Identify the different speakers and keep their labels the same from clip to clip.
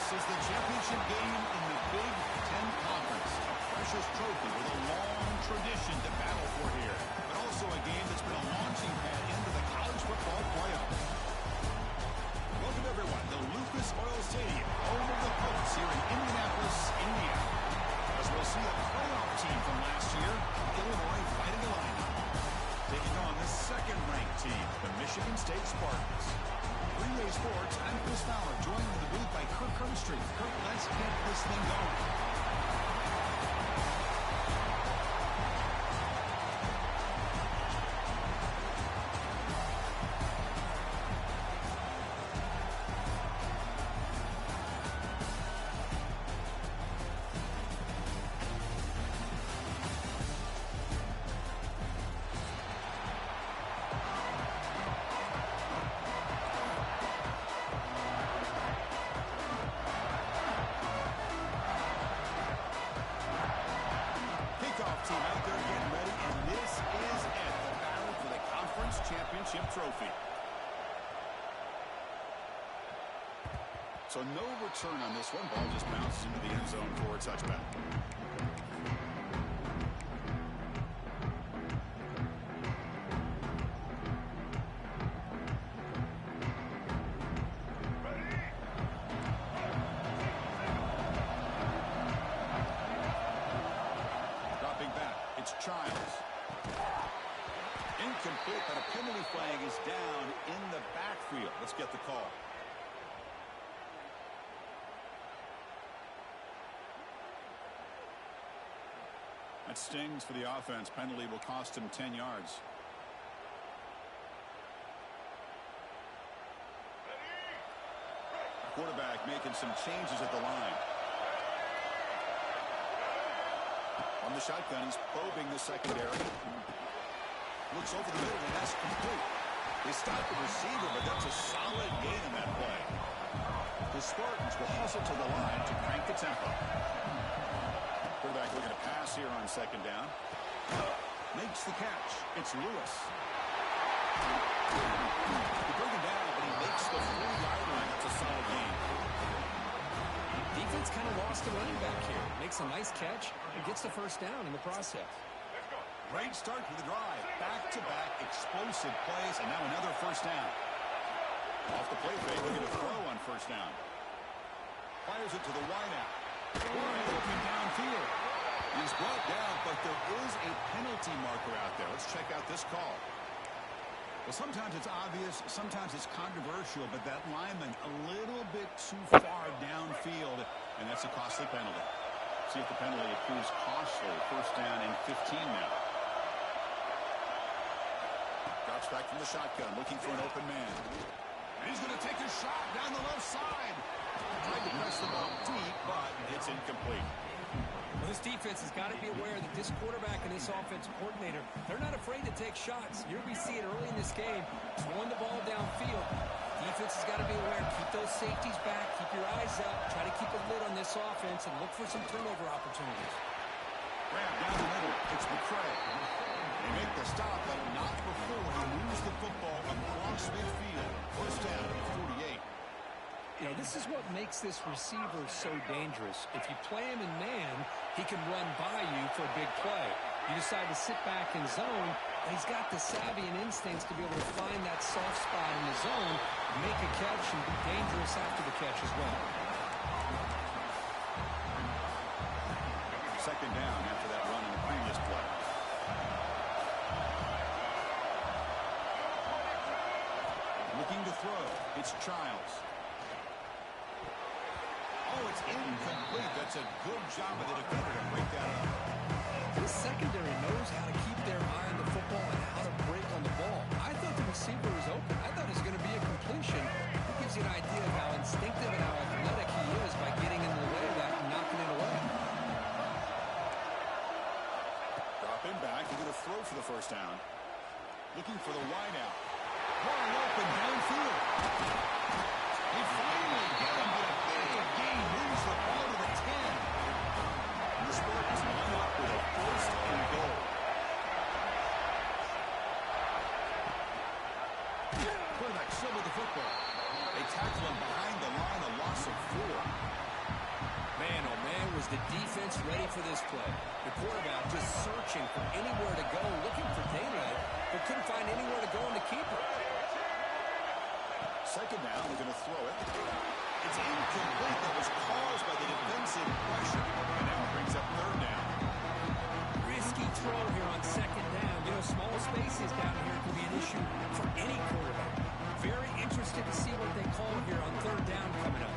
Speaker 1: is the championship game in the Big Ten Conference. A precious trophy with a long tradition to battle for here. But also a game that's been a launching pad into the college football playoffs. Welcome, everyone, to Lucas Oil Stadium, home of the Colts here in Indianapolis, Indiana. As we'll see a playoff team from last year, Illinois Fighting Illini, taking on the second-ranked team, the Michigan State Spartans. 3A Sports, I'm Chris Fowler, joined in the booth by Kirk Herbstreit. Kirk, let's get this thing going. Team out there getting ready, and this is it, the battle for the conference championship trophy. So no return on this one. Ball just bounces into the end zone for a touchback. Childs. Incomplete, but a penalty flag is down in the backfield. Let's get the call. That stings for the offense. Penalty will cost him 10 yards. Quarterback making some changes at the line. On the shotgun, he's probing the secondary. Looks over the middle, and that's complete. They stop the receiver, but that's a solid gain in that play. The Spartans will hustle to the line to crank the tempo. Quarterback looking to pass here on second down. Makes the catch. It's Lewis. They bring him down, but he makes the 4-yard line. That's a solid gain.
Speaker 2: Defense kind of lost the running back here. Makes a nice catch and gets the first down in the process.
Speaker 1: Great start to the drive. Back-to-back explosive plays, and now another first down. Off the play fake, looking to throw on first down. Fires it to the wideout. Wide open downfield. He's brought down, but there is a penalty marker out there. Let's check out this call. Well, sometimes it's obvious, sometimes it's controversial, but that lineman a little bit too far downfield, and that's a costly penalty. See if the penalty proves costly. First down and 15 now. Drops back from the shotgun, looking for an open man. And he's going to take a shot down the left side. Tried to press the ball deep, but it's incomplete.
Speaker 2: Well, this defense has got to be aware that this quarterback and this offensive coordinator, they're not afraid to take shots. Here we see it early in this game, throwing the ball downfield. Defense has got to be aware. Keep those safeties back. Keep your eyes up. Try to keep a lid on this offense and look for some turnover opportunities.
Speaker 1: Grab down the middle. It's McCray. They make the stop, but not before he moves the football across midfield. First down at 48.
Speaker 2: You know, this is what makes this receiver so dangerous. If you play him in man, he can run by you for a big play. You decide to sit back in zone, and he's got the savvy and instincts to be able to find that soft spot in the zone, make a catch, and be dangerous after the catch as well.
Speaker 1: Second down after that run in the previous play. Looking to throw. It's Childs. Oh, it's incomplete. That's a good job of the defender to break that up.
Speaker 2: This secondary knows how to keep their eye on the football and how to break on the ball. I thought the receiver was open. I thought it was going to be a completion. It gives you an idea of how instinctive and how athletic he is by getting in the way of that and knocking it away.
Speaker 1: Drop him back. He's going to throw for the first down. Looking for the wideout. Wide open downfield. He finally got him to a gain. Moves the ball to the 10. And the Spartans line up with a first and goal. Quarterback still with the football. They tackle him behind the line, a loss of 4.
Speaker 2: the defense ready for this play? The quarterback just searching for anywhere to go, looking for daylight, but couldn't find anywhere to go in the keeper.
Speaker 1: Second down, they're going to throw it. It's incomplete. That was caused by the defensive pressure. And now it brings up third down.
Speaker 2: Risky throw here on second down. You know, small spaces down here can be an issue for any quarterback. Very interested to see what they call here on third down coming up.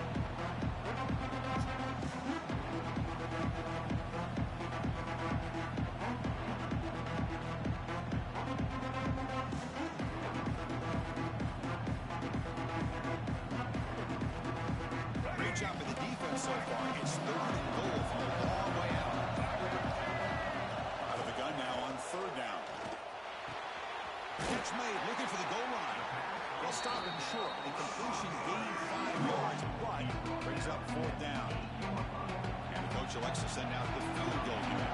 Speaker 1: Great job by the defense so far. It's third and goal from a long way out. Out of the gun now on third down. Catch made, looking for the goal line. They'll stop him short. The completion gained 5 yards, but brings up fourth down. And the coach elects to send out the field goal unit.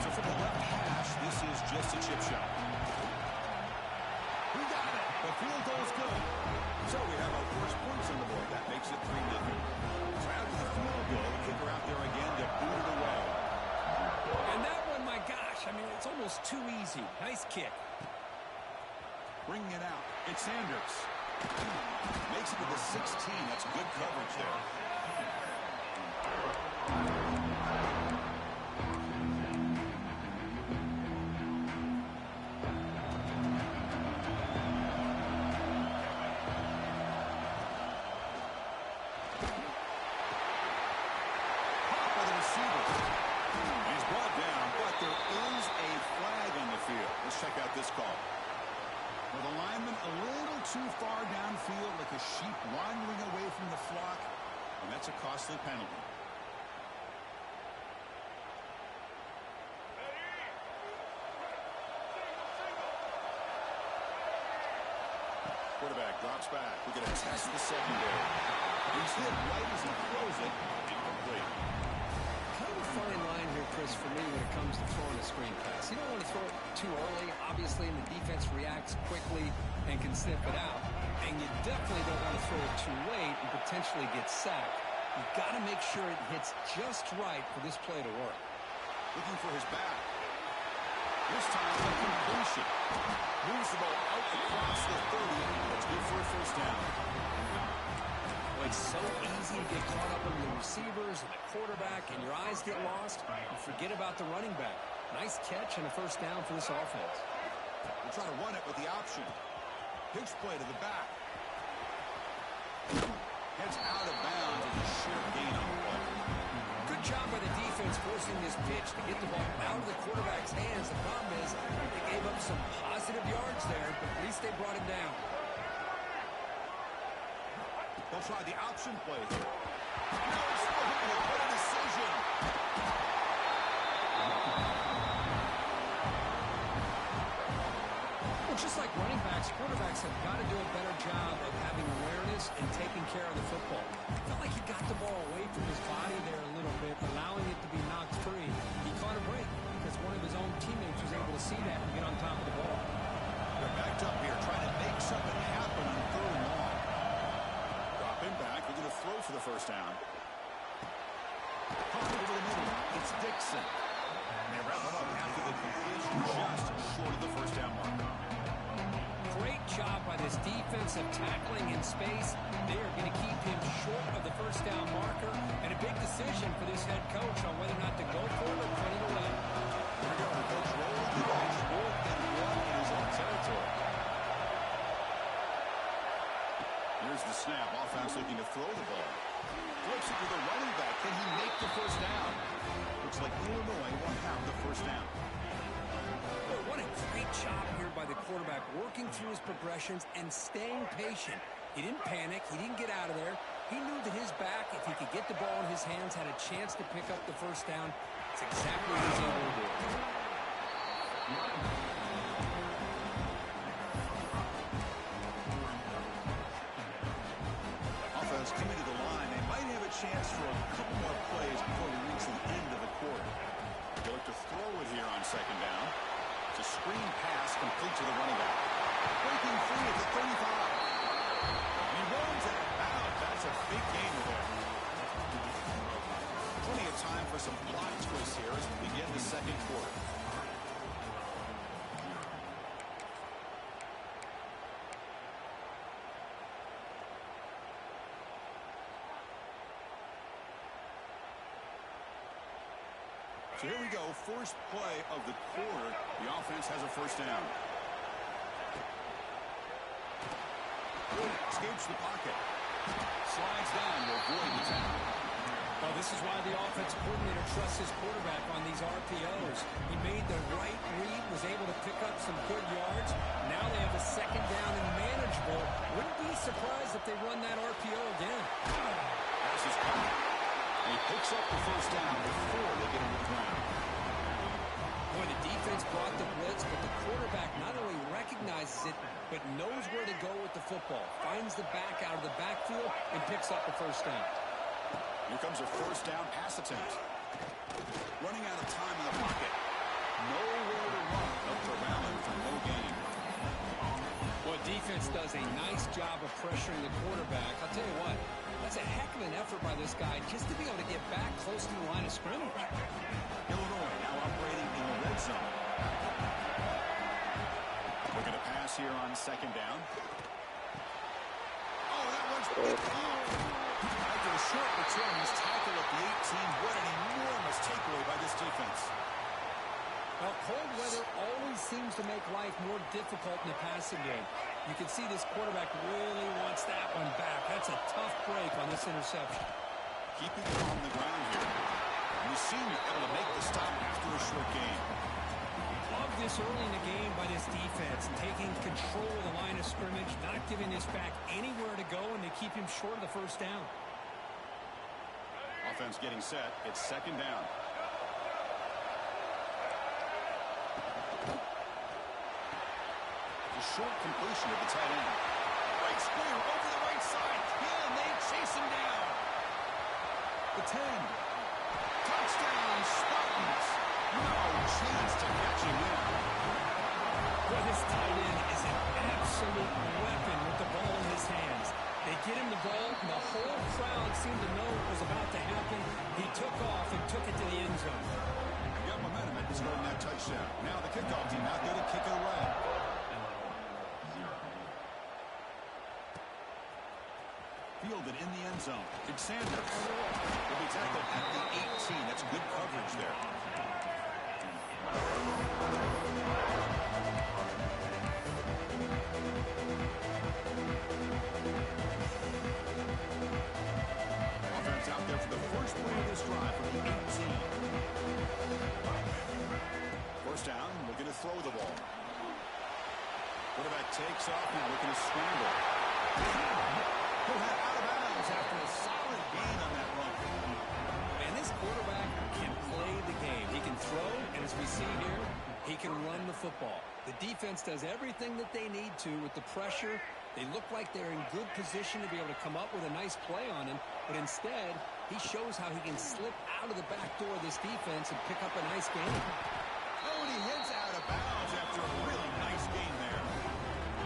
Speaker 1: So from the left hash, this is just a chip shot. We got it. The field goal's good. So we have our first points on the board. That makes it 3-0. So after the field goal, the kicker out there again to boot it away.
Speaker 2: And that one, my gosh, I mean, it's almost too easy. Nice kick.
Speaker 1: Bringing it out. It's Sanders. Makes it to the 16. That's good coverage there. Hop by the receiver. He's brought down, but there is a flag on the field. Let's check out this call. Well, the lineman a little too far downfield, like a sheep wandering away from the flock, and that's a costly penalty. Quarterback drops back. We're going to test the secondary. He's hit right as he throws it. Incomplete.
Speaker 2: Kind of a fine line here, Chris, for me when it comes to throwing a screen pass. You don't want to throw it too early, obviously, and the defense reacts quickly and can sniff it out. And you definitely don't want to throw it too late and potentially get sacked. You've got to make sure it hits just right for this play to work.
Speaker 1: Looking for his back. This time, a completion. Moves the ball out across the 30. That's good for a first down.
Speaker 2: Well, it's so easy to get caught up in the receivers and the quarterback, and your eyes get lost. You forget about the running back. Nice catch and a first down for this offense.
Speaker 1: We're trying to run it with the option. Pitch play to the back. Heads out of bounds with a sheer gain on the play.
Speaker 2: Good job by the defense forcing this pitch to get the ball out of the quarterback's hands. The problem is they gave up some positive yards there, but at least they brought him down.
Speaker 1: They'll try the option play here. No, it's what a decision.
Speaker 2: Well, just like running backs, quarterbacks have got to do a better job of having awareness and taking care of the football. Felt like he got the ball away from his body there a little bit, allowing it to be knocked free. He caught a break because one of his own teammates was able to see that and get on top of the ball.
Speaker 1: They're backed up here, trying to make something happen on third and long. Drop him back. They're going to throw for the first down. Pump over the middle. It's Dixon. And they wrap it up after the completion, just short of the first down marker.
Speaker 2: Great job by this defensive tackling in space. They are going to keep him short of the first down marker, and a big decision for this head coach on whether or not to go for it or put it away.
Speaker 1: Here we go. The coach rolling the dice, 4th and 1 in his own territory. Here's the snap. Offense looking to throw the ball. Flips it to the running back. Can he make the first down? Looks like Illinois will have the first down.
Speaker 2: Boy, what a great job here by the quarterback, working through his progressions and staying patient. He didn't panic. He didn't get out of there. He knew that his back, if he could get the ball in his hands, had a chance to pick up the first down. It's exactly what he was able to do.
Speaker 1: Offense coming to the line. They might have a chance for a couple more plays before we reach the end of the quarter. They look to throw it here on second down. It's a screen pass complete to the running back. Breaking free at the 35. He runs out of bounds. That's a big gain there. Plenty of time So here we go, first play of the quarter. The offense has a first down. Escapes the pocket. Slides down to avoid the tackle.
Speaker 2: Well, this is why the offense coordinator trusts his quarterback on these RPOs. He made the right read, was able to pick up some good yards. Now they have a second down and manageable. Wouldn't be surprised if they run that RPO again.
Speaker 1: Pass is caught. And he picks up the first down before they get him to the ground.
Speaker 2: Boy, the defense brought the blitz, but the quarterback not only recognizes it, but knows where to go with the football. Finds the back out of the backfield and picks up the first down.
Speaker 1: Here comes a first down pass attempt. Running out of time in the pocket. Nowhere to run. Up to Allen for no gain.
Speaker 2: Well, defense does a nice job of pressuring the quarterback. I'll tell you what, that's a heck of an effort by this guy just to be able to get back close to the line of scrimmage.
Speaker 1: Illinois now operating in the red zone. Looking to pass here on second down. Oh, that one's after a short return, he's tackled at the 18. What an enormous takeaway by this defense.
Speaker 2: Well, cold weather always seems to make life more difficult in the passing game. You can see this quarterback really wants that one back. That's a tough break on this interception.
Speaker 1: Keeping it on the ground here. And the senior able to make the stop after a short gain.
Speaker 2: Love this early in the game by this defense, taking control of the line of scrimmage, not giving this back anywhere to go, and they keep him short of the first down.
Speaker 1: Offense getting set. It's second down. A short completion of the tight end. Breaks clear over the right side. Can they chase him down? The 10. Touchdown, Spartans. No chance to catch him in.
Speaker 2: Well, this tight end is an absolute weapon with the ball in his hands. They get him the ball, and the whole crowd seemed to know what was about to happen. He took off and took it to the end zone.
Speaker 1: Got momentum at scoring that touchdown. Now the kickoff team out there to kick it away. Fielded in the end zone. It's Sanders. Will be tackled at the 18. That's good coverage there. Offense out there for the first play of this drive from the 18. First down, looking to throw the ball. Quarterback takes off now, looking to scramble. He'll head out of bounds after a solid gain on that run.
Speaker 2: Man, this quarterback can play the game. He can throw, and as we see here, he can run the football. The defense does everything that they need to with the pressure. They look like they're in good position to be able to come up with a nice play on him, but instead, he shows how he can slip out of the back door of this defense and pick up a nice gain.
Speaker 1: Oh, and he heads out of bounds after a really nice gain there.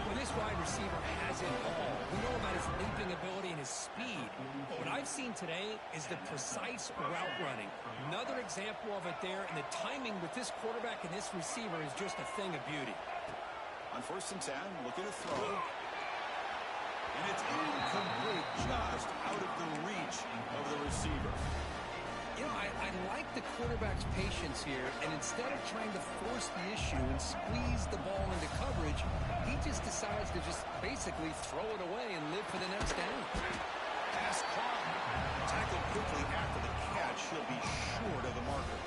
Speaker 2: Well, this wide receiver has it all. We know about his leaping ability and his speed. But what I've seen today is the precise route running. Another example of it there, and the timing with this quarterback and this receiver is just a thing of beauty.
Speaker 1: On first and 10, looking to throw. And it's incomplete, just out of the reach of the receiver.
Speaker 2: You know, I like the quarterback's patience here, and instead of trying to force the issue and squeeze the ball into coverage, he just decides to just basically throw it away and live for the next down.
Speaker 1: Pass caught. Tackled quickly after the catch. He'll be short of the marker.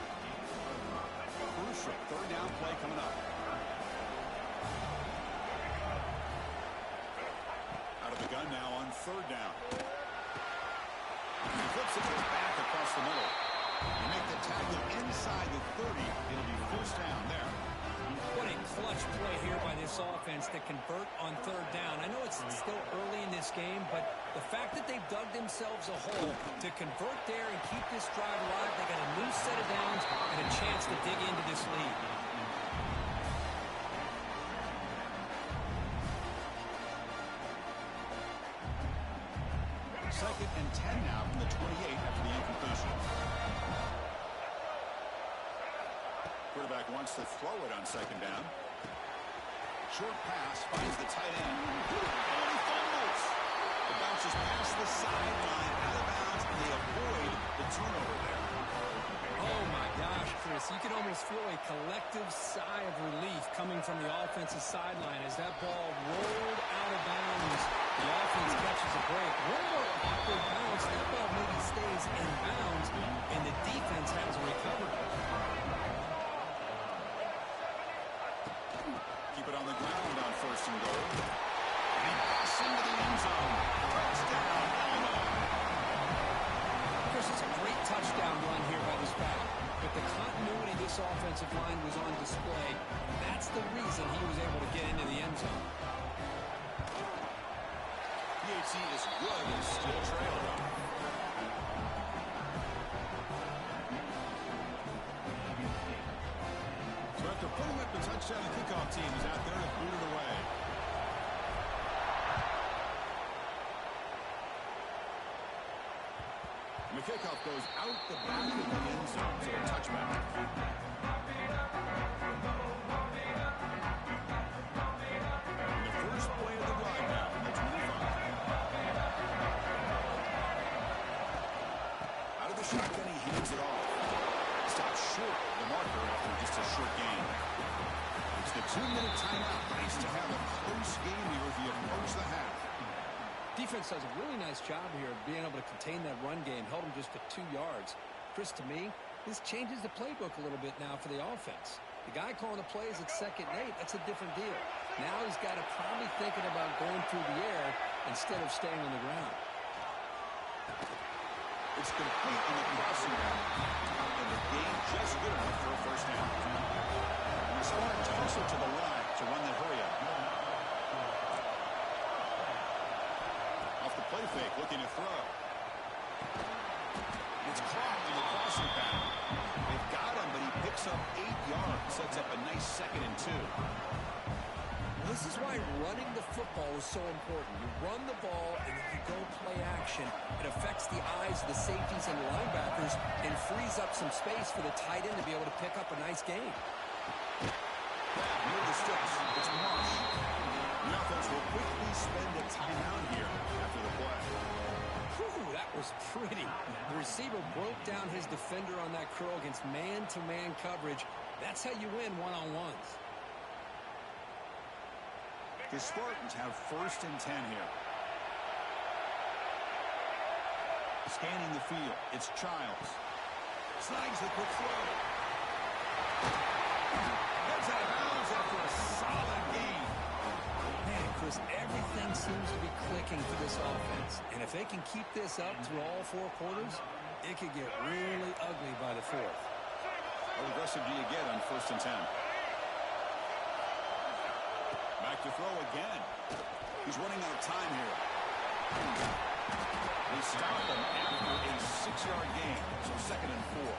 Speaker 1: Crucial third down play coming up. Out of the gun now on third down. He flips it back across the middle. They make the tackle inside the 30. It'll be first down there.
Speaker 2: What a clutch play here by this offense to convert on third down. I know it's still early in this game, but the fact that they've dug themselves a hole to convert there and keep this drive alive, they got a new set of downs and a chance to dig into this lead.
Speaker 1: Second and 10 now from the 28 after the incompletion. Quarterback wants to throw it on second down. Short pass finds the tight end. And he fumbles. It bounces past the sideline, out of bounds, and they avoid the turnover there.
Speaker 2: Oh, my gosh, Chris. collective sigh of relief coming from the offensive sideline as that ball rolled out of bounds. The offense catches a break. One more awkward bounce. That ball maybe stays in bounds, and the defense hasn't recovered.
Speaker 1: Keep it on the ground on 1st and goal. And he busts into the end zone. Touchdown, Illinois.
Speaker 2: Of course, it's a great touchdown run here by this back. But the continuity this offensive line was on display. That's the reason he was able to get into the end zone.
Speaker 1: PHC is good and still trailing. So after putting up the touchdown, the kickoff team is out there to boot it away. And the kickoff goes out the back of the end zone, so a touchback. And the first play of the drive now, the 25. Out of the shotgun, he hands it off. Stops short of the marker after just a short gain. It's the 2-minute timeout. Nice to have a close game here as we approach the half.
Speaker 2: Defense does a really nice job here of being able to contain that run game. Held him just to 2 yards. Chris, to me, this changes the playbook a little bit now for the offense. The guy calling the plays at 2nd and 8, that's a different deal. Now he's got to probably thinking about going through the air instead of staying on the ground.
Speaker 1: It's complete in the crossing route. And the game just good enough for a first down. And the Spartan toss it to the right to run that hurry up. Off the play fake, looking to throw. It's caught in the crossing pattern. They've got him, but he picks up 8 yards. Sets up a nice 2nd and 2.
Speaker 2: This is why running the football is so important. You run the ball, and if you go play action, it affects the eyes of the safeties and the linebackers and frees up some space for the tight end to be able to pick up a nice gain.
Speaker 1: Near the sticks, it's Marsh. The offense will quickly spend a timeout here after the play.
Speaker 2: Whew, that was pretty. The receiver broke down his defender on that curl against man-to-man coverage. That's how you win one-on-ones.
Speaker 1: The Spartans have 1st and 10 here. Scanning the field, it's Childs. Snags the quick throw. Gets out of bounds after a solid gain.
Speaker 2: Man, Chris, everything seems to be clicking for this offense. And if they can keep this up through all 4 quarters, it could get really ugly by the 4th.
Speaker 1: How aggressive do you get on 1st and 10? Back to throw again. He's running out of time here. They stop him after a 6-yard gain, so 2nd and 4.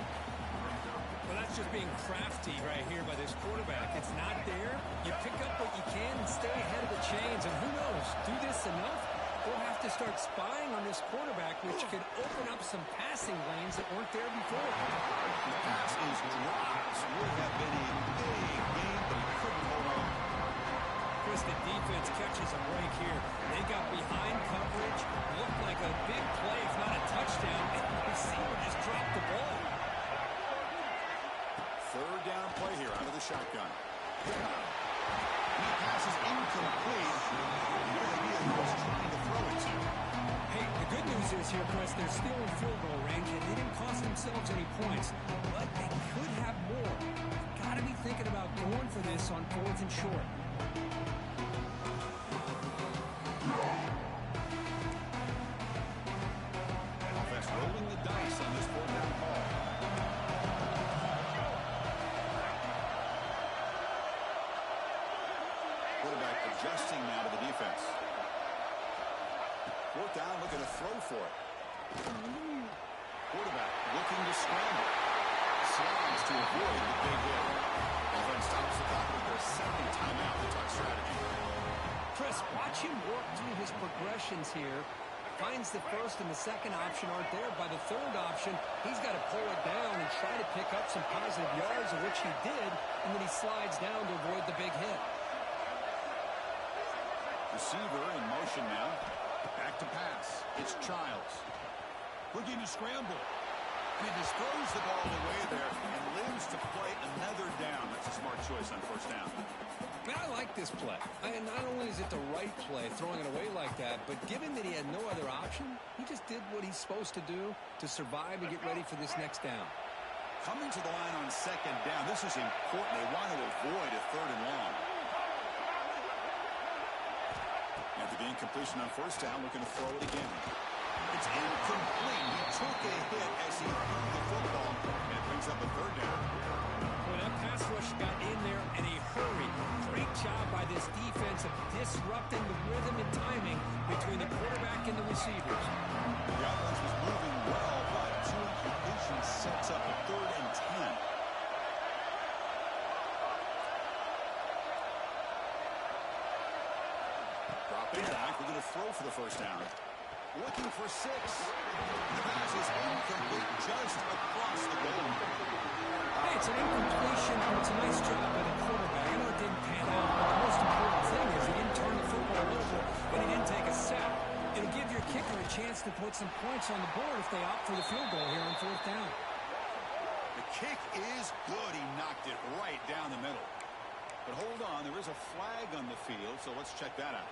Speaker 2: Well, that's just being crafty right here by this quarterback. It's not there. You pick up what you can and stay ahead of the chains. And who knows, do this enough, we'll have to start spying on this quarterback, which could open up some passing lanes that weren't there before.
Speaker 1: The pass is dropped. Would have been a big game, but he couldn't hold on.
Speaker 2: Chris, the defense catches a break here. They got behind coverage. Looked like a big play, if not a touchdown. And the receiver just dropped the ball.
Speaker 1: 3rd down play here out of the shotgun. He passes incomplete. No idea who was trying to throw it to.
Speaker 2: Hey, the good news is here, Chris, they're still in field goal range, and they didn't cost themselves any points. But they could have more. Got to be thinking about going for this on 4th and short.
Speaker 1: Offense rolling the dice on this 4th down call. Quarterback adjusting now to the defense. 4th down, looking to throw for it. Quarterback looking to scramble. Slides to avoid the big hit. Offense stops the clock with their 2nd timeout to talk strategy.
Speaker 2: Chris, watch him work through his progressions here. Finds the 1st and the 2nd option aren't there. By the 3rd option, he's got to pull it down and try to pick up some positive yards, of which he did, and then he slides down to avoid the big hit.
Speaker 1: Receiver in motion now. Back to pass. It's Childs. Looking to scramble. And he just throws the ball away there and lives to play another down. That's a smart choice on first down.
Speaker 2: Man, I like this play. And not only is it the right play, throwing it away like that, but given that he had no other option, he just did what he's supposed to do to survive and get ready for this next down.
Speaker 1: Coming to the line on second down, this is important. They want to avoid a third and long. After the incompletion on first down, looking to throw it again. It's incomplete. He took a hit as he threw the football, and it brings up a third down.
Speaker 2: Well, that pass rush got in there in a hurry. Great job by this defense of disrupting the rhythm and timing between the quarterback and the receivers.
Speaker 1: The offense was moving well, but two incompletions sets up a 3rd and 10. Dropping back, we're going to throw for the first down. Looking for 6. The pass is incomplete, just across the goal.
Speaker 2: Hey, it's an incompletion, and it's a nice job by the quarterback. I know it didn't pan out, but the most important thing is he didn't turn the football over, and he didn't take a sack. It'll give your kicker a chance to put some points on the board if they opt for the field goal here on 4th down.
Speaker 1: The kick is good. He knocked it right down the middle. But hold on, there is a flag on the field, so let's check that out.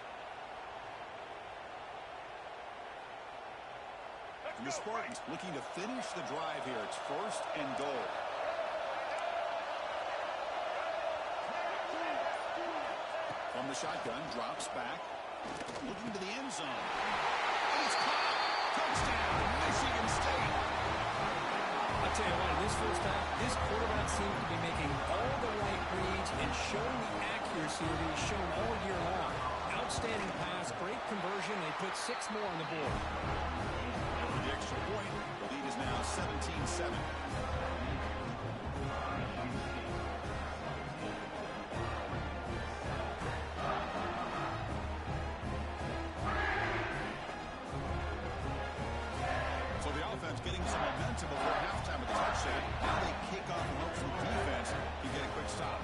Speaker 1: And the Spartans looking to finish the drive here. It's 1st and goal. From the shotgun, drops back. Looking to the end zone. And it's caught. Touchdown, Michigan State.
Speaker 2: I'll tell you what, in this first half, this quarterback seems to be making all the right reads and showing the accuracy that he's shown all year long. Outstanding pass, great conversion. They put 6 more on the board.
Speaker 1: The extra point, the lead is now 17-7. So the offense getting some momentum before halftime with the touchdown. Now they kick off and hope for the defense can get a quick stop.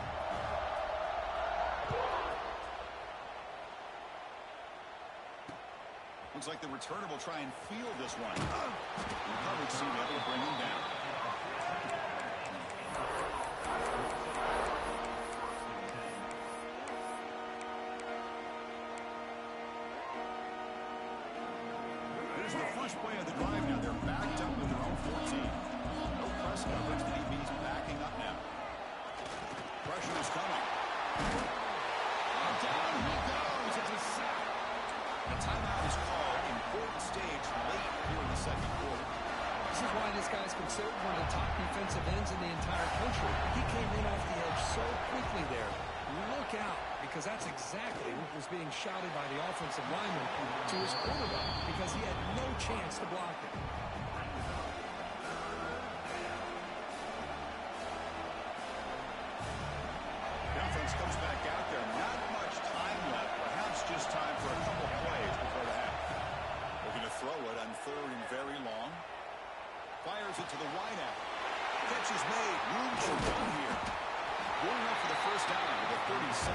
Speaker 1: Looks like the returner will try and field this one. The coverage team able to bring him down. Here's the first play of the drive now. They're backed up with their own 14. No press coverage. The DB's backing up now. Pressure is coming. Down he goes. It's a sack. A timeout is called. Important stage late here in the second quarter.
Speaker 2: This is why this guy's considered one of the top defensive ends in the entire country. He came in off the edge so quickly there. Look out, because that's exactly what was being shouted by the offensive lineman to his quarterback, because he had no chance to block it.
Speaker 1: The offense comes back out there. Not much time left. Perhaps just time for a couple plays before the half. Looking to throw it on 3rd and very long. Fires it to the wideout. Catch is made. Room to run here. Going up for the first down with a 37.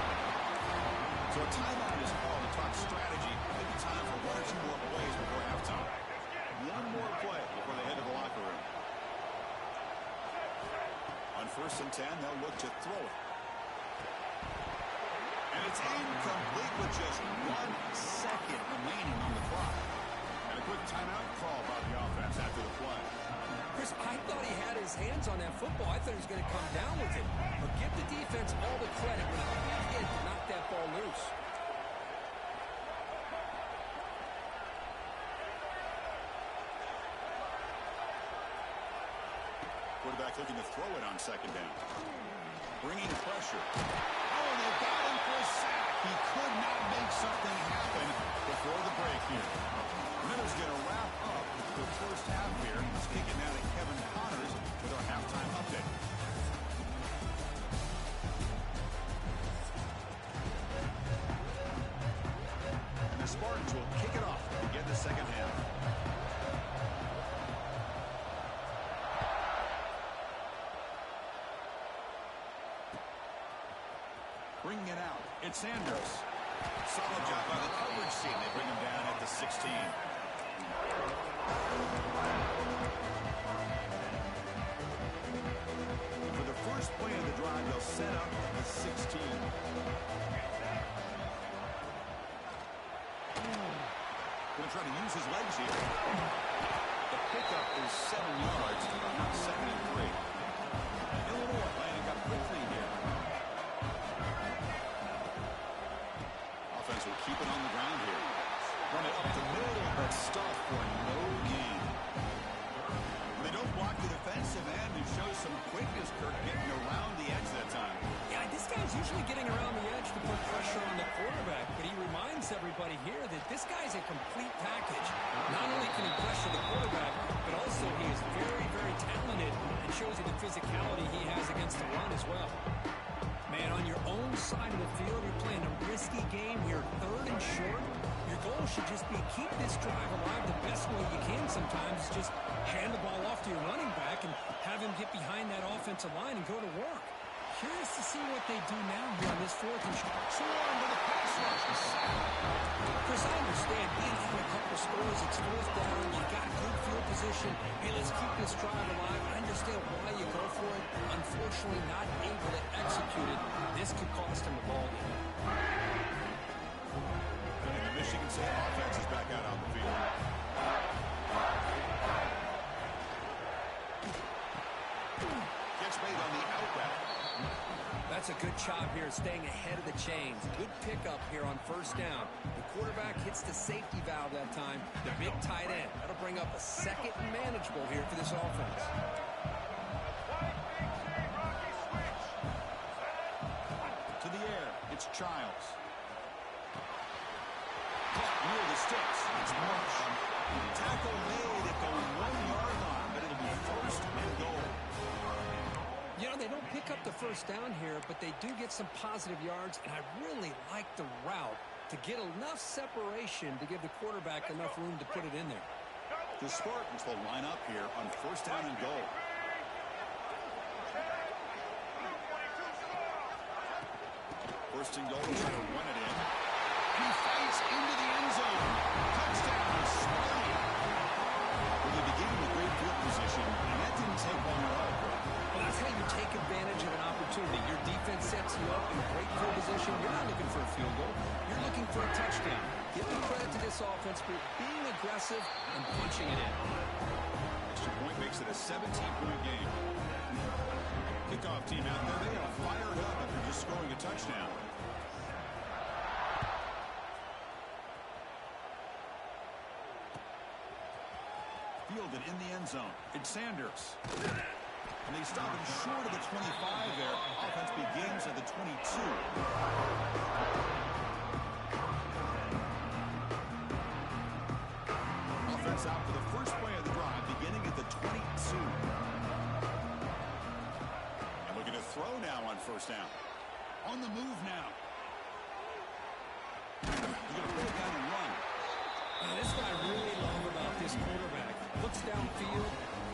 Speaker 1: So a timeout is called to talk strategy. Maybe time for 1 or 2 more plays before halftime. 1 more play before they head to the locker room. On 1st and 10, they'll look to throw it. And it's incomplete with just 1 second remaining on the clock. And a quick timeout call by the offense after the play.
Speaker 2: Chris, I thought he had his hands on that football. I thought he was going to come down with it. But give the defense all the credit with a big hit to knock that ball loose.
Speaker 1: Quarterback looking to throw it on 2nd down. Bringing pressure. Oh, and they got him for a sack. He could not make something happen before the break here. Minnows going to wrap up the first half here. Let's kick it now to Kevin Connors with our halftime update. And the Spartans will kick it off to begin the second half. Bringing it out. It's Sanders. Solid job by the coverage team. They bring him down at the 16. finds his legs here. The pickup is 7 yards, not 2nd and 3. Illinois lining up quickly here. Offense will keep it on the ground here. Run it up the middle, but stuffed for no gain. They don't block the defensive end and show some quickness, Kirk, getting around the edge that time.
Speaker 2: Yeah, this guy's usually getting around the edge to put pressure on the quarterback, but he reminds everybody here that this guy's a complete package. Not only can he pressure the quarterback, but also he is very, very talented and shows you the physicality he has against the run as well. Man, on your own side of the field, you're playing a risky game here, 3rd and short. Your goal should just be keep this drive alive the best way you can sometimes. Just hand the ball off to your running back and have him get behind that offensive line and go to work. Curious to see what they do now here on this 4th and short.
Speaker 1: Swarm with a pass rush.
Speaker 2: Chris, I understand being down a couple scores, it's 4th down, you got good field position. Hey, let's keep this drive alive. I understand why you go for it. Unfortunately, not able to execute it. This could cost him the ball game.
Speaker 1: And the Michigan State offense is back out on the field. Gets made on the out route.
Speaker 2: That's a good job here, staying ahead of the chains. Good pickup here on 1st down. The quarterback hits the safety valve that time. The big tight end. That'll bring up a 2nd and manageable here for this offense.
Speaker 1: To the air, it's Childs. Near the sticks, it's Marsh. Tackle made at the 1-yard line, but it'll be 1st and goal.
Speaker 2: You know, they don't pick up the 1st down here, but they do get some positive yards, and I really like the route to get enough separation to give the quarterback enough room to put it in there.
Speaker 1: The Spartans will line up here on 1st down and goal. First and goal, trying to run it in. He fights into the end zone. Touchdown, Sparty. Well, they began with great field position, and that didn't take long at all.
Speaker 2: Well, that's how you take advantage of an opportunity. Your defense sets you up in great field position. You're not looking for a field goal. You're looking for a touchdown. Give the credit to this offense for being aggressive and punching it in.
Speaker 1: Extra point makes it a 17-point game. Kickoff team out there, they are fired up after just scoring a touchdown. Fielded in the end zone. It's Sanders. And they stop him short of the 25 there. Offense begins at the 22. Offense out for the first play of the drive, beginning at the 22. And looking to throw now on 1st down. On the move now. He's going to pull down and run.
Speaker 2: This guy really love about this quarterback. Looks downfield.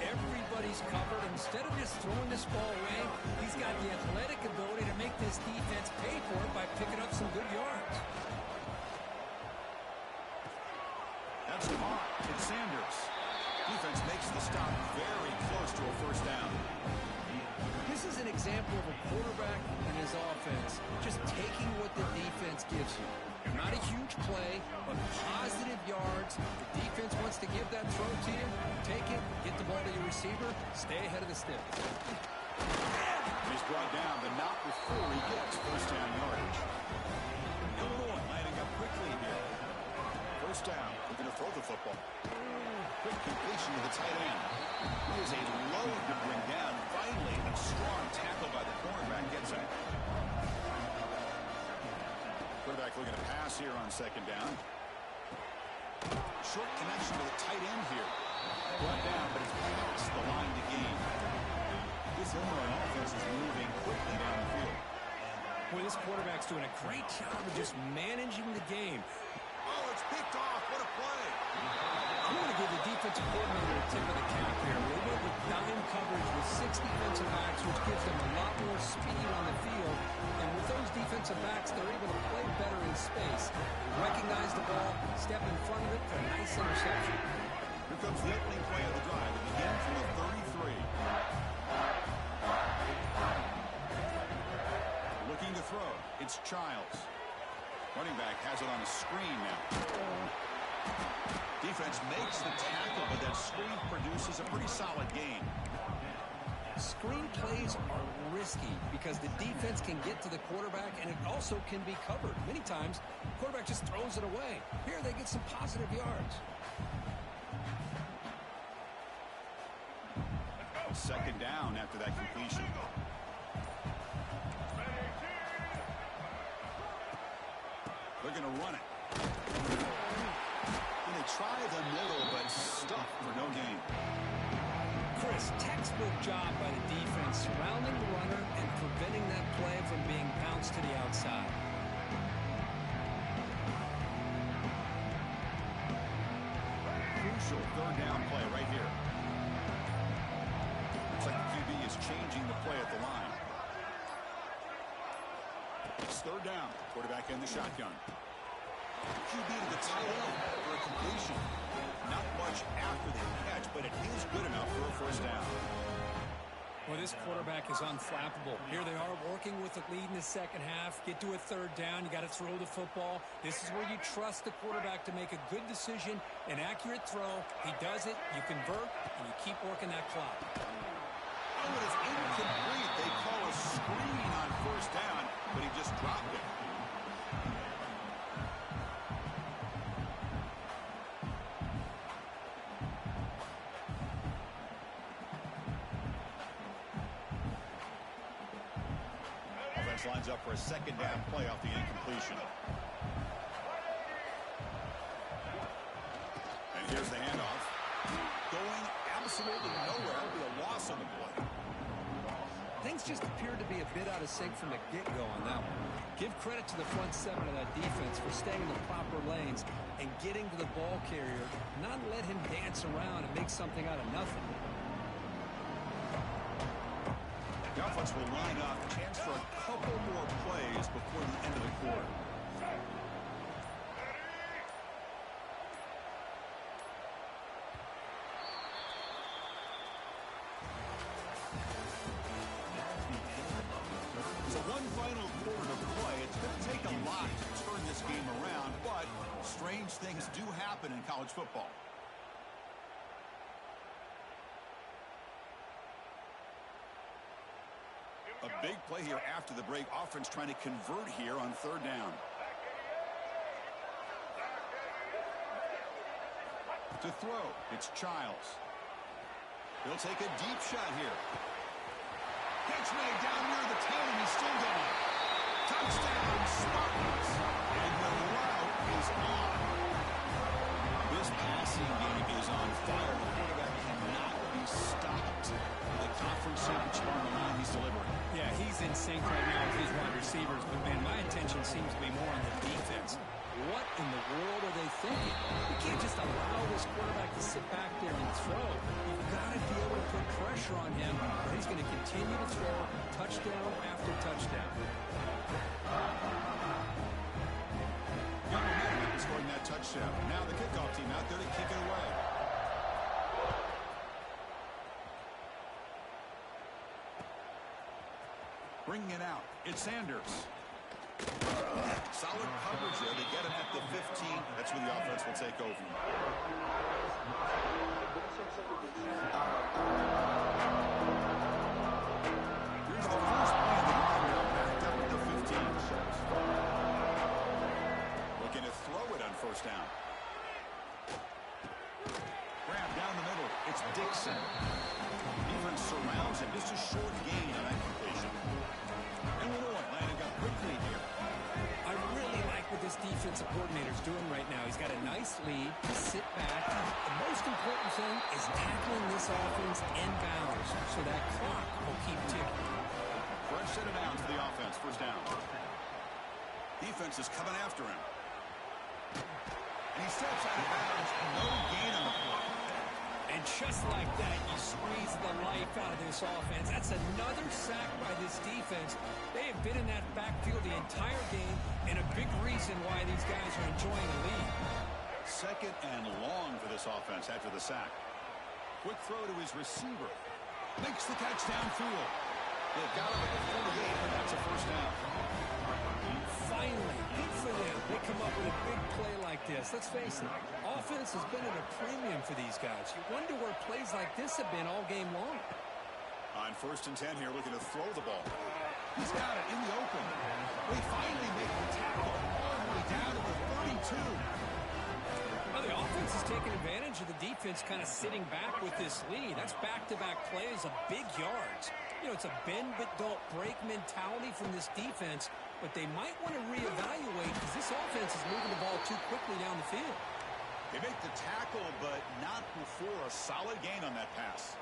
Speaker 2: Everybody's covered. Instead of just throwing this ball away, he's got the athletic ability to make this defense pay for it by picking up some good yards.
Speaker 1: That's caught. It's Sanders. Defense makes the stop very close to a 1st down.
Speaker 2: This is an example of a quarterback and his offense just taking what the defense gives you. Not a huge play, but positive yards. The defense wants to give that throw to you. Take it, get the ball to your receiver, stay ahead of the sticks.
Speaker 1: He's brought down, but not before he gets 1st down yardage. Illinois lining up quickly here. 1st down, they're going to throw the football. Quick completion to the tight end. He is a load to bring down. Finally, a strong tackle by the cornerback gets him. Quarterback looking to pass here on 2nd down. Short connection to the tight end here. Brought down, but it's past the line to gain. This Illinois offense is moving quickly down the field.
Speaker 2: Boy, this quarterback's doing a great job of just managing the game.
Speaker 1: Oh, it's picked off. What a play.
Speaker 2: I'm going to give the defensive coordinator a tip of the cap here. They went with dime coverage with 6 defensive backs, which gives them a lot more speed on the field. And with those defensive backs, they're able to play better in space. Recognize the ball, step in front of it for a nice interception.
Speaker 1: Here comes the opening play of the drive. It begins from the 33. Looking to throw. It's Childs. Running back has it on a screen now. Defense makes the tackle, but that screen produces a pretty solid gain.
Speaker 2: Screen plays are risky because the defense can get to the quarterback, and it also can be covered. Many times, the quarterback just throws it away. Here, they get some positive yards.
Speaker 1: Second down after that completion. They're going to run it. Going to try the middle, but stuck for no gain.
Speaker 2: Chris, textbook job by the defense, surrounding the runner and preventing that play from being bounced to the outside.
Speaker 1: Crucial third down play right here. Looks like the QB is changing the play at the line. It's third down. Quarterback in the shotgun. QB to the tight end for a completion. Not much after the catch, but it is good enough for a first down.
Speaker 2: Well, this quarterback is unflappable. Here they are working with the lead in the second half. Get to a third down. You got to throw the football. This is where you trust the quarterback to make a good decision, an accurate throw. He does it, you convert, and you keep working that clock.
Speaker 1: Oh, it is incomplete. They call a screen on first down, but he just dropped it. Offense lines up for a second down play off the incompletion. And here's the handoff. Going absolutely nowhere. It'll be a loss on the play.
Speaker 2: Things just appeared to be a bit out of sync from the get-go on that one. Give credit to the front seven of that defense for staying in the proper lanes and getting to the ball carrier, not let him dance around and make something out of nothing.
Speaker 1: The offense will line up, chance for a couple more plays before the end of the quarter. So one final quarter to play. It's going to take a lot to turn this game around, but strange things do happen in college football. A big play here after the break. Offense trying to convert here on third down. To throw, it's Childs. He'll take a deep shot here. Catch made down near the 10, and he's still going. Touchdown, Spartans. And the route is on. This passing game is on fire. The quarterback cannot be stopped. The conference championship on the line, he's delivering.
Speaker 2: Yeah, he's in sync right now with his wide receivers, but, man, my attention seems to be more on the defense. What in the world are they thinking? You can't just allow this quarterback to sit back there and throw. You've got to be able to put pressure on him, or he's going to continue to throw touchdown after touchdown.
Speaker 1: Got momentum after scoring that touchdown. Now the kickoff team out there to kick it away. Bringing it out. It's Sanders. Solid coverage there. They get him at the 15. That's where the offense will take over. Here's the first play of the game now. Backed up at the 15. Looking to throw it on first down. Grab down the middle. It's Dixon. Defense surrounds him. Just a short gain on that completion. Illinois landing up quickly here.
Speaker 2: I really like what this defensive coordinator is doing right now. He's got a nice lead. Sit back. The most important thing is tackling this offense inbounds so that clock will keep ticking.
Speaker 1: Fresh set of downs for the offense. First down. Defense is coming after him. And he steps out of bounds. No gain on the play.
Speaker 2: And just like that, you squeeze the life out of this offense. That's another sack by this defense. They have been in that backfield the entire game, and a big reason why these guys are enjoying the lead.
Speaker 1: Second and long for this offense after the sack. Quick throw to his receiver. Makes the catch downfield. They've got him at the 48, and that's a first down.
Speaker 2: Finally, good for them. They come up with a big play like this. Let's face it, offense has been at a premium for these guys. You wonder where plays like this have been all game long.
Speaker 1: On 1st and 10 here, looking to throw the ball. He's got it in the open. We finally make the tackle all the way down to the 32.
Speaker 2: Well, the offense is taking advantage of the defense kind of sitting back with this lead. That's back-to-back plays of big yards. You know, it's a bend-but-don't-break mentality from this defense, but they might want to reevaluate because this offense is moving the ball too quickly down the field.
Speaker 1: They make the tackle, but not before a solid gain on that pass.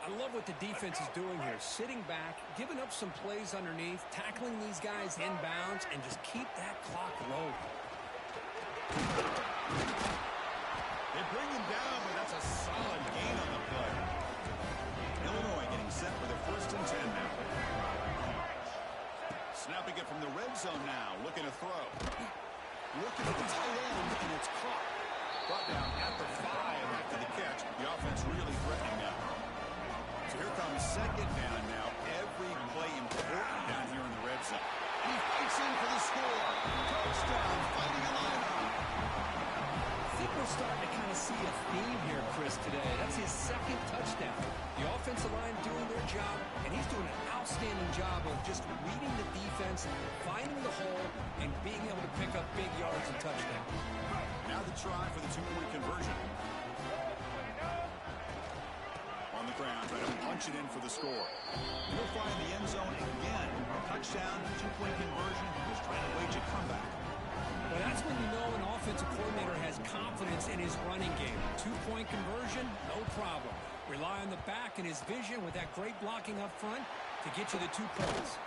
Speaker 2: I love what the defense is doing here, sitting back, giving up some plays underneath, tackling these guys inbounds, and just keep that clock low.
Speaker 1: They bring him down, but that's a solid gain on the play. Illinois getting set for their 1st and 10 now. Snapping it from the red zone now, looking to throw. Looking at the tight end, and it's caught. Brought down at the 5 after the catch. The offense really threatening now. So here comes 2nd down now. Every play important down here in the red zone. He fights in for the score. Touchdown, fighting a lineup.
Speaker 2: I think we're starting to kind of see a theme here, Chris, today. That's his 2nd touchdown. The offensive line doing their job, and he's doing an outstanding job of just reading the defense, finding the hole, and being able to pick up big yards and touchdowns.
Speaker 1: Now the try for the 2-point conversion. On the ground, trying to punch it in for the score. He'll find the end zone again. Touchdown, 2-point conversion. He's trying to wage a comeback.
Speaker 2: Well, that's when you know an offensive coordinator has confidence in his running game. 2-point conversion, no problem. Rely on the back and his vision with that great blocking up front to get you the 2 points.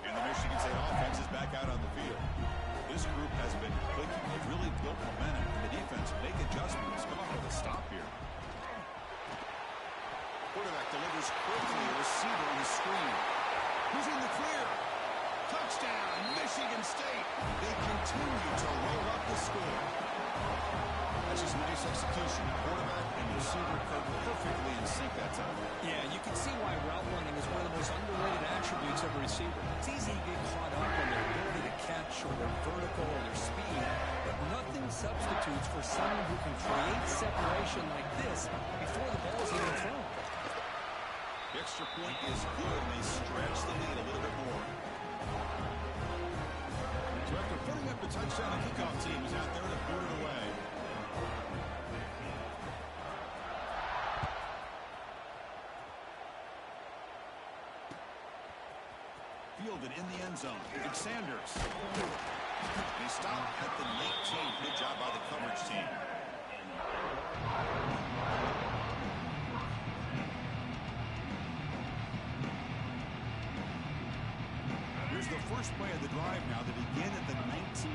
Speaker 1: And the Michigan State offense is back out on the field. This group has been clicking. They've really built momentum. The defense make adjustments. Come up with a stop here. Quarterback delivers quickly. Receiver on the screen. Who's in the clear? Touchdown, Michigan State. They continue to roll up the score. That's just nice execution. Quarterback and receiver perfectly in sync that time.
Speaker 2: Yeah, you can see why route running is one of the most underrated attributes of a receiver. It's easy to get caught up on their ability to catch or their vertical or their speed, but nothing substitutes for someone who can create separation like this before the ball's even thrown.
Speaker 1: The extra point is good, and they stretch the lead a little bit more. So after putting up the touchdown, the kickoff team is out there to boot it away. Fielded in the end zone. It's Sanders. They stop at the 19. Good job by the coverage team. Here's the first play of the drive now. They begin at the 19.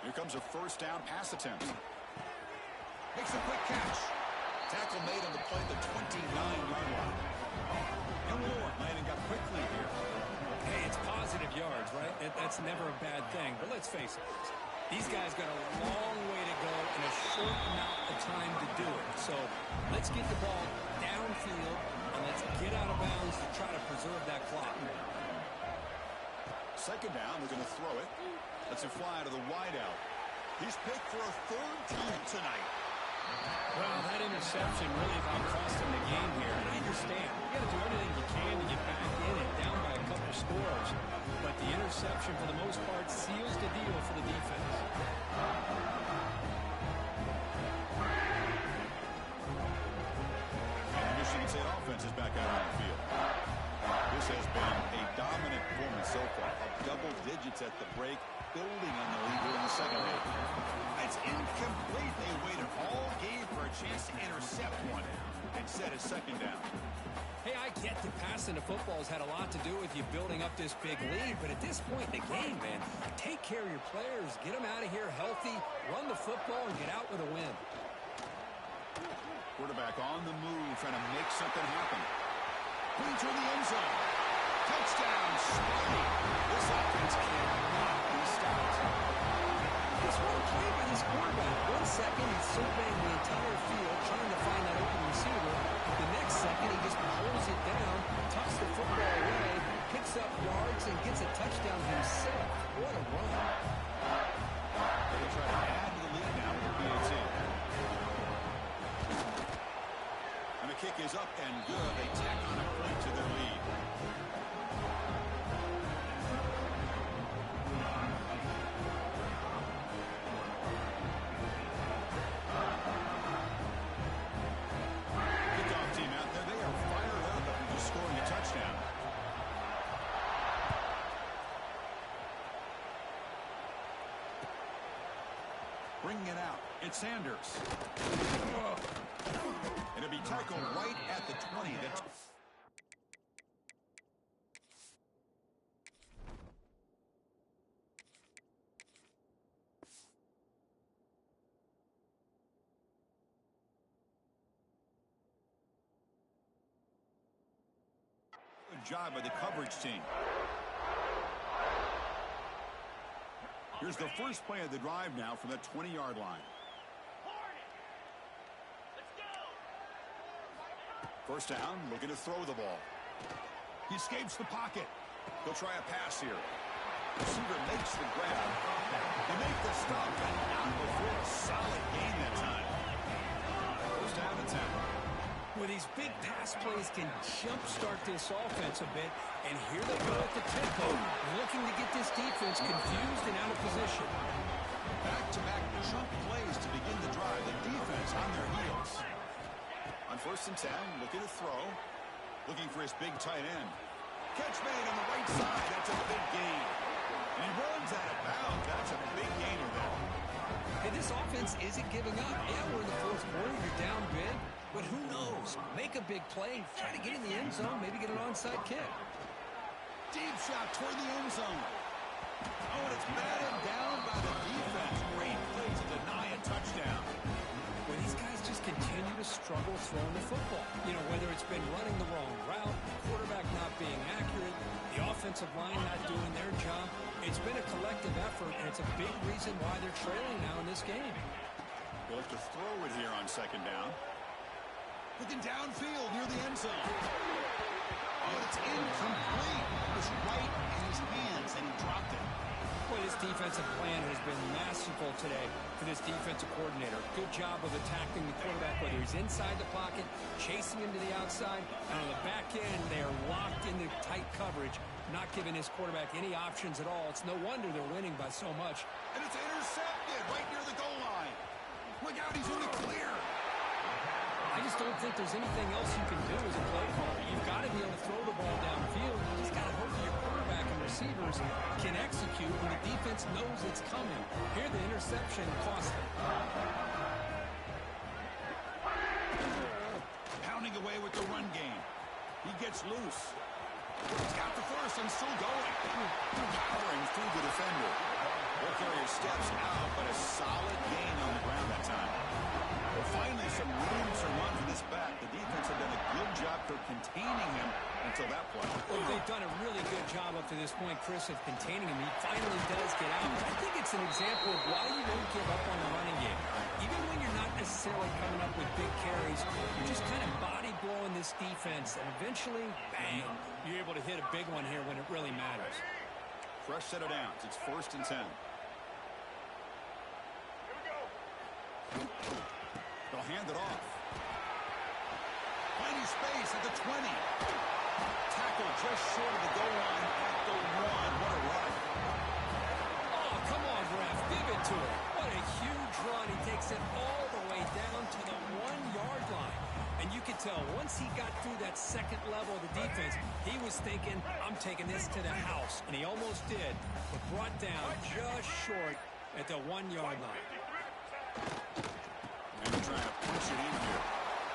Speaker 1: Here comes a 1st down pass attempt. Makes a quick catch. Tackle made on the play at the 29-yard line. And Lord landing up quickly here.
Speaker 2: Hey, it's positive yards, right? That's never a bad thing. But let's face it, these guys got a long way to go in a short amount of time to do it. So let's get the ball downfield, and let's get out of bounds to try to preserve that clock.
Speaker 1: 2nd down, they're going to throw it. Let's it fly to the wideout. He's picked for a 3rd time tonight.
Speaker 2: Well, that interception really about cost him the game here. And I understand. You got to do everything you can to get back in and down by a couple scores. But the interception, for the most part, seals the deal for the defense.
Speaker 1: And the Michigan State offense is back out on the field. This has been a dominant performance so far. Up double digits at the break, building on the lead here in the 2nd half. It's incomplete. They waited all game for a chance to intercept one. Instead, it's 2nd down.
Speaker 2: Hey, I get that passing the football has had a lot to do with you building up this big lead, but at this point in the game, man, take care of your players, get them out of here healthy, run the football, and get out with a win.
Speaker 1: Quarterback on the move, trying to make something happen. Putting toward the end zone. Touchdown, Sparty. This offense cannot be stopped.
Speaker 2: It's one play by this quarterback. 1 second, he's surveying the entire field, trying to find that open receiver. The next second, he just pulls it down, tucks the football away, picks up yards, and gets a touchdown himself. What a run.
Speaker 1: They try to add to the lead now with the PAT. And the kick is up and good. They tack on a point to their lead. Kickoff team out there, they are fired up after just scoring a touchdown. Bringing it out, it's Sanders. It'll be tackled right at the 20. Good job by the coverage team. Here's the first play of the drive now from the 20-yard line. First down, looking to throw the ball. He escapes the pocket. He'll try a pass here. Receiver makes the grab. They make the stop, and not before a solid gain that time. First down and 10.
Speaker 2: Well, these big pass plays can jumpstart this offense a bit, and here they go at the tempo, looking to get this defense confused and out of position.
Speaker 1: Back-to-back chunk plays to begin the drive. The defense on their heels. On first and 10, looking to throw. Looking for his big tight end. Catch made on the right side. That's a big gain. And he runs out of bounds. That's a big gainer there.
Speaker 2: Hey, this offense isn't giving up. Yeah, we're in the fourth quarter. You're down big. But who knows? Make a big play. Try to get in the end zone. Maybe get an onside kick.
Speaker 1: Deep shot toward the end zone. Oh, and it's batted down by the defense. Great play to deny a touchdown.
Speaker 2: Well, these guys just continue to struggle throwing the football. You know, whether it's been running the wrong route, quarterback not being accurate, the offensive line not doing their job. It's been a collective effort, and it's a big reason why they're trailing now in this game.
Speaker 1: They'll have to throw it here on second down. Looking downfield near the end zone. Oh, it's incomplete. It was right in his hands, and he dropped it.
Speaker 2: Boy, this defensive plan has been masterful today for this defensive coordinator. Good job of attacking the quarterback, whether he's inside the pocket, chasing him to the outside, and on the back end, they are locked into tight coverage, not giving his quarterback any options at all. It's no wonder they're winning by so much.
Speaker 1: And it's intercepted right near the goal line. Look out, he's in the clear.
Speaker 2: I just don't think there's anything else you can do as a play caller. You've got to be able to throw the ball downfield. You just got to hope that your quarterback and receivers can execute when the defense knows it's coming. Here, the interception cost them.
Speaker 1: Pounding away with the run game. He gets loose. He's got the first and still going. Powering through the defender. Ball carrier steps out, but a solid gain on the ground that time. Well, finally, some room to run for this back. The defense have done a good job for containing him until that play.
Speaker 2: Well, they've done a really good job up to this point, Chris, of containing him. He finally does get out. I think it's an example of why you don't give up on the running game. Even when you're not necessarily coming up with big carries, you're just kind of body blowing this defense, and eventually, bang, you're able to hit a big one here when it really matters.
Speaker 1: Fresh set of downs. It's first and 10. They'll hand it off. Finding space at the 20. Tackle just short of the goal line at the 1. What a run.
Speaker 2: Oh, come on, ref. Give it to him. What a huge run. He takes it all the way down to the 1-yard line. And you could tell once he got through that second level of the defense, he was thinking, I'm taking this to the house. And he almost did, but brought down just short at the 1-yard line.
Speaker 1: And they're trying to push it in here.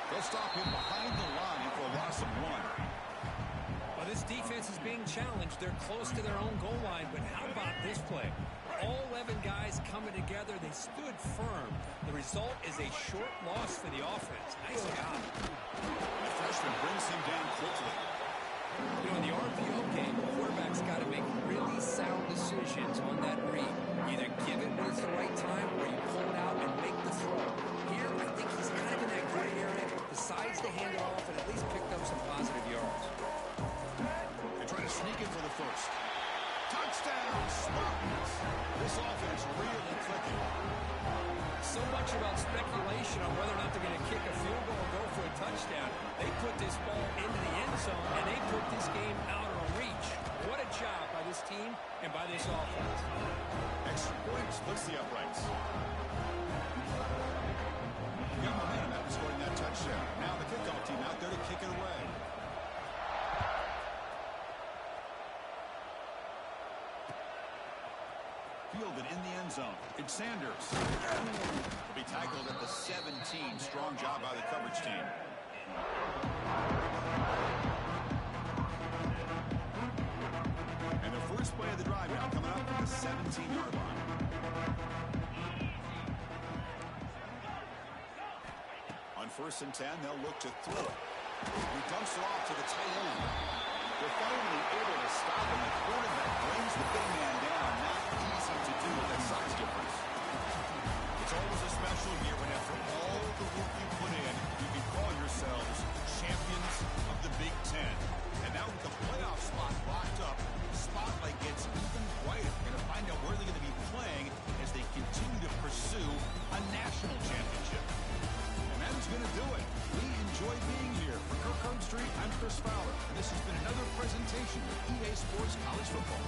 Speaker 1: They'll stop him behind the line for a loss of 1.
Speaker 2: Well, this defense is being challenged. They're close to their own goal line, but how about this play? All 11 guys coming together. They stood firm. The result is a short loss for the offense. Nice job.
Speaker 1: The freshman brings him down quickly.
Speaker 2: You know, in the RPO game, the quarterback's got to make really sound decisions on that read. Either give it when it's the right time or you pull it out and make the throw. Here, I think he's kind of in that gray area, decides to hand it off and at least picked up some positive yards.
Speaker 1: They try to sneak in for the first. Touchdown, Spartans. This offense really clicking.
Speaker 2: So much about speculation on whether or not they're going to kick a field goal or go for a touchdown. They put this ball into the end zone, and they put this game out on reach. What a job by this team and by this offense.
Speaker 1: Extra point splits the uprights. You got momentum after scoring that touchdown. Now the kickoff team out there to kick it away. Fielded in the end zone. It's Sanders. Will be tackled at the 17. Strong job by the coverage team. And the first play of the drive now coming up from the 17-yard line. On 1st and 10, they'll look to throw it. He dumps it off to the tight end. They're finally able to stop him. The quarterback brings the big man down. Not easy to do with that size difference. It's always a special year when after all the work you put in, you can call yourselves champions of the Big Ten. And now with the playoff spot locked up, the spotlight gets even brighter. We're going to find out where they're going to be playing as they continue to pursue a national championship. And that is going to do it. We enjoy being here. For Kirk Herbstreit, I'm Chris Fowler. And this has been another presentation of EA Sports College Football.